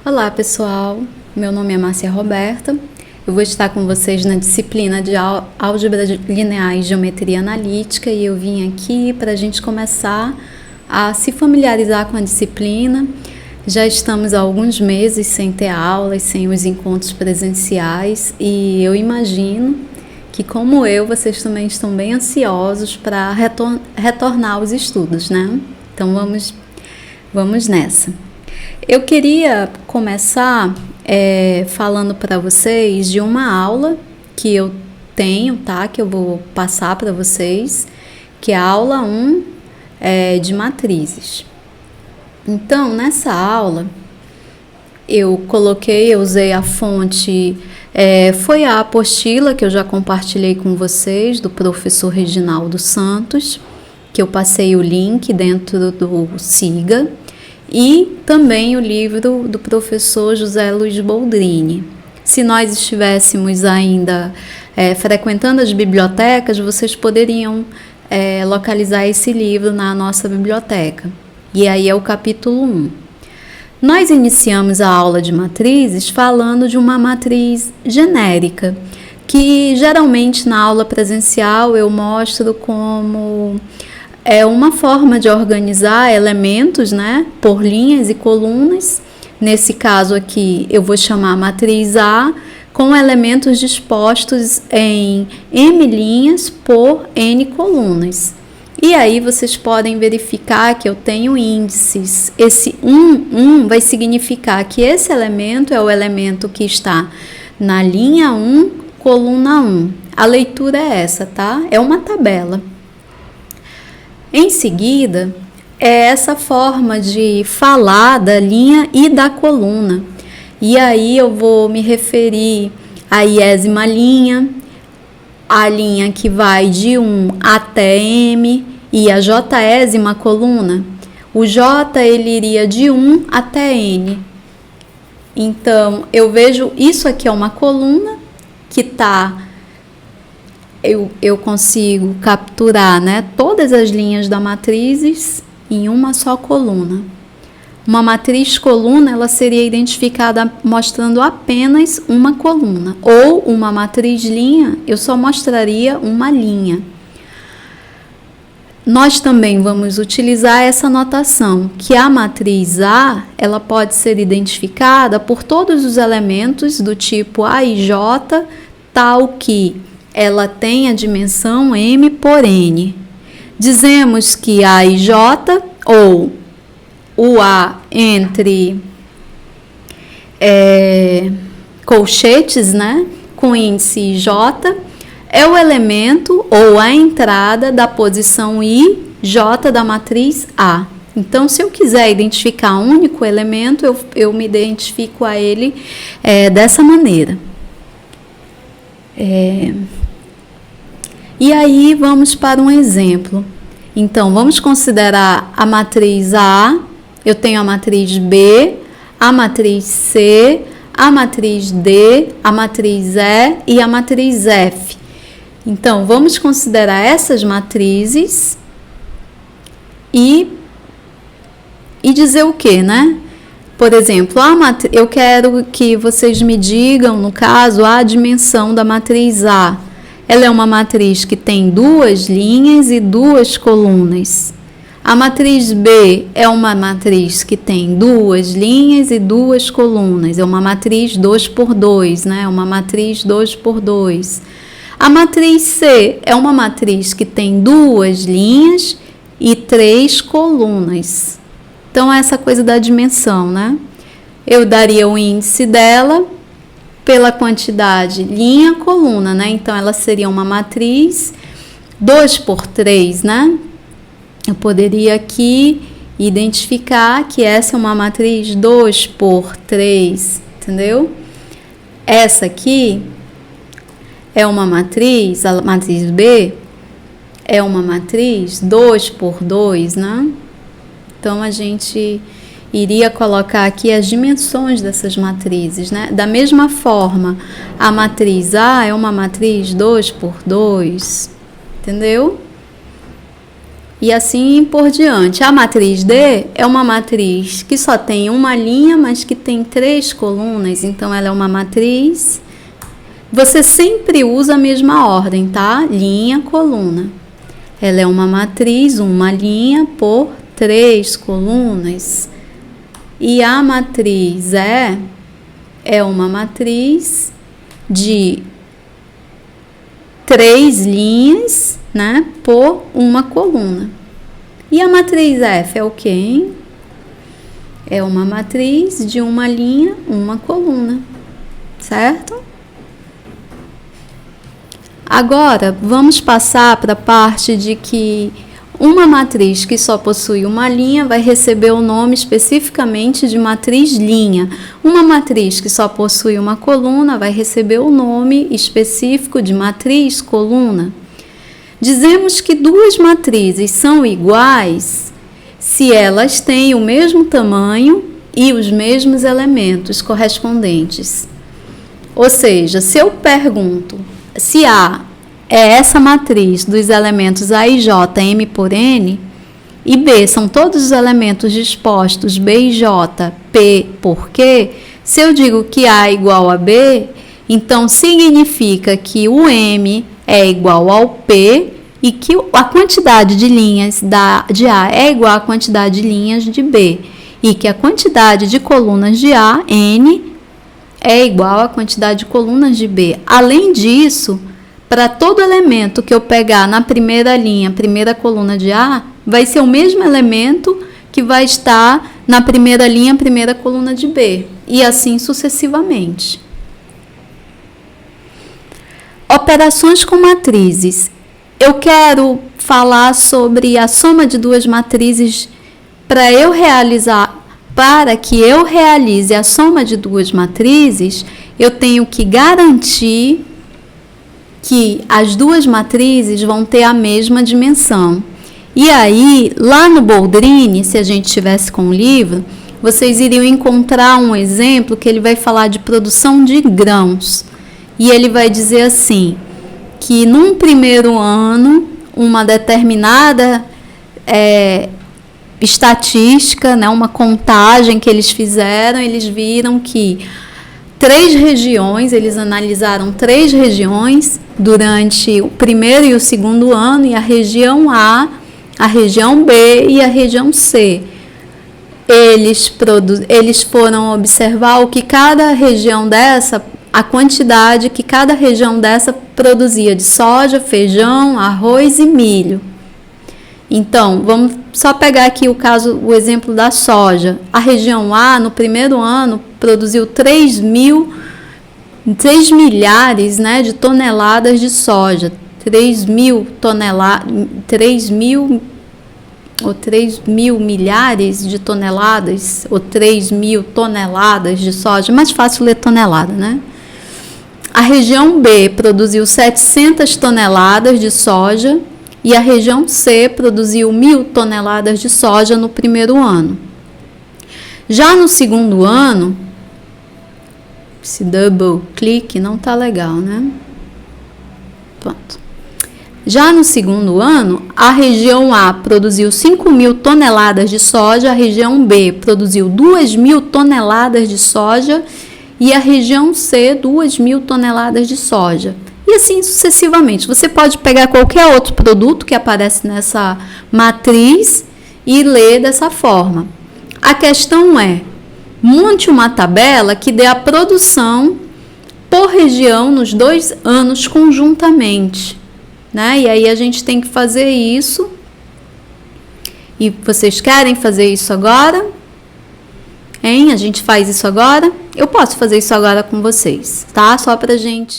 Olá pessoal, meu nome é Márcia Roberta, eu vou estar com vocês na disciplina de Álgebra Linear e Geometria Analítica e eu vim aqui para a gente começar a se familiarizar com a disciplina. Já estamos há alguns meses sem ter aulas, sem os encontros presenciais e eu imagino que, como eu, vocês também estão bem ansiosos para retornar aos estudos, né? Então vamos nessa. Eu queria começar falando para vocês de uma aula que eu tenho, tá? Que eu vou passar para vocês, que é a aula 1 de matrizes. Então, nessa aula, eu usei a fonte, foi a apostila que eu já compartilhei com vocês, do professor Reginaldo Santos, que eu passei o link dentro do SIGA, e também o livro do professor José Luiz Boldrini. Se nós estivéssemos ainda frequentando as bibliotecas, vocês poderiam localizar esse livro na nossa biblioteca. E aí é o capítulo 1. Nós iniciamos a aula de matrizes falando de uma matriz genérica, que geralmente na aula presencial eu mostro como uma forma de organizar elementos, né, por linhas e colunas. Nesse caso aqui eu vou chamar a matriz A com elementos dispostos em M linhas por N colunas. E aí vocês podem verificar que eu tenho índices. Esse 1 vai significar que esse elemento é o elemento que está na linha 1, coluna 1. A leitura é essa, tá? É uma tabela. Em seguida, é essa forma de falar da linha e da coluna. E aí eu vou me referir à iésima linha, a linha que vai de 1 até M, e a jésima coluna. O J ele iria de 1 até N. Então, eu vejo isso aqui é uma coluna que está... Eu consigo capturar, né, todas as linhas da matrizes em uma só coluna. Uma matriz coluna, ela seria identificada mostrando apenas uma coluna. Ou uma matriz linha, eu só mostraria uma linha. Nós também vamos utilizar essa notação, que a matriz A, ela pode ser identificada por todos os elementos do tipo A e J, tal que ela tem a dimensão M por N. Dizemos que A e J, ou o A entre colchetes, né, com índice J, é o elemento ou a entrada da posição I, J da matriz A. Então, se eu quiser identificar um único elemento, eu me identifico a ele dessa maneira. E aí, vamos para um exemplo. Então, vamos considerar a matriz A, eu tenho a matriz B, a matriz C, a matriz D, a matriz E e a matriz F. Então, vamos considerar essas matrizes e dizer o que, né? Por exemplo, eu quero que vocês me digam, no caso, a dimensão da matriz A. Ela é uma matriz que tem 2 linhas e 2 colunas. A matriz B é uma matriz que tem 2 linhas e 2 colunas. É uma matriz 2 por 2, né? Uma matriz 2 por 2. A matriz C é uma matriz que tem 2 linhas e 3 colunas. Então, essa coisa da dimensão, né? Eu daria o índice dela pela quantidade linha, coluna, né? Então, ela seria uma matriz 2 por 3, né? Eu poderia aqui identificar que essa é uma matriz 2 por 3, entendeu? Essa aqui é uma matriz, a matriz B é uma matriz 2 por 2, né? Então, a gente iria colocar aqui as dimensões dessas matrizes, né? Da mesma forma, a matriz A é uma matriz 2 por 2, entendeu? E assim por diante. A matriz D é uma matriz que só tem uma linha, mas que tem 3 colunas. Então, ela é uma matriz. Você sempre usa a mesma ordem, tá? Linha, coluna. Ela é uma matriz, uma linha por 3 colunas. E a matriz E é uma matriz de 3 linhas, né, por uma coluna. E a matriz F é o quê, hein? É uma matriz de uma linha, uma coluna, certo? Agora, vamos passar para a parte de que uma matriz que só possui uma linha vai receber o nome especificamente de matriz linha. Uma matriz que só possui uma coluna vai receber o nome específico de matriz coluna. Dizemos que duas matrizes são iguais se elas têm o mesmo tamanho e os mesmos elementos correspondentes. Ou seja, se eu pergunto se A é essa matriz dos elementos A e J, M por N, e B são todos os elementos dispostos B e J, P por Q, se eu digo que A é igual a B, então significa que o M é igual ao P e que a quantidade de linhas de A é igual à quantidade de linhas de B e que a quantidade de colunas de A, N, é igual à quantidade de colunas de B. Além disso, para todo elemento que eu pegar na primeira linha, primeira coluna de A, vai ser o mesmo elemento que vai estar na primeira linha, primeira coluna de B. E assim sucessivamente. Operações com matrizes. Eu quero falar sobre a soma de duas matrizes para que eu realize a soma de duas matrizes, eu tenho que garantir que as duas matrizes vão ter a mesma dimensão. E aí, lá no Boldrini, se a gente tivesse com o livro, vocês iriam encontrar um exemplo que ele vai falar de produção de grãos. E ele vai dizer assim, que num primeiro ano, uma determinada estatística, né, uma contagem que eles fizeram, eles viram que 3 regiões, eles analisaram 3 regiões durante o primeiro e o segundo ano, e a região A, a região B e a região C. Eles foram observar o que cada região dessa, a quantidade que cada região dessa produzia de soja, feijão, arroz e milho. Então, vamos só pegar aqui o exemplo da soja. A região A, no primeiro ano, produziu 3 milhares, né, de toneladas de soja. 3 mil milhares de toneladas, ou 3 mil toneladas de soja. Mais fácil ler tonelada, né? A região B produziu 700 toneladas de soja e a região C produziu 1.000 toneladas de soja no primeiro ano. Já no segundo ano, esse double click não tá legal, né? Pronto. Já no segundo ano, a região A produziu 5.000 toneladas de soja, a região B produziu 2.000 toneladas de soja e a região C 2.000 toneladas de soja. E assim sucessivamente. Você pode pegar qualquer outro produto que aparece nessa matriz e ler dessa forma. A questão é, monte uma tabela que dê a produção por região nos 2 anos conjuntamente, né? E aí a gente tem que fazer isso. E vocês querem fazer isso agora? Hein? A gente faz isso agora? Eu posso fazer isso agora com vocês, tá? Só pra gente...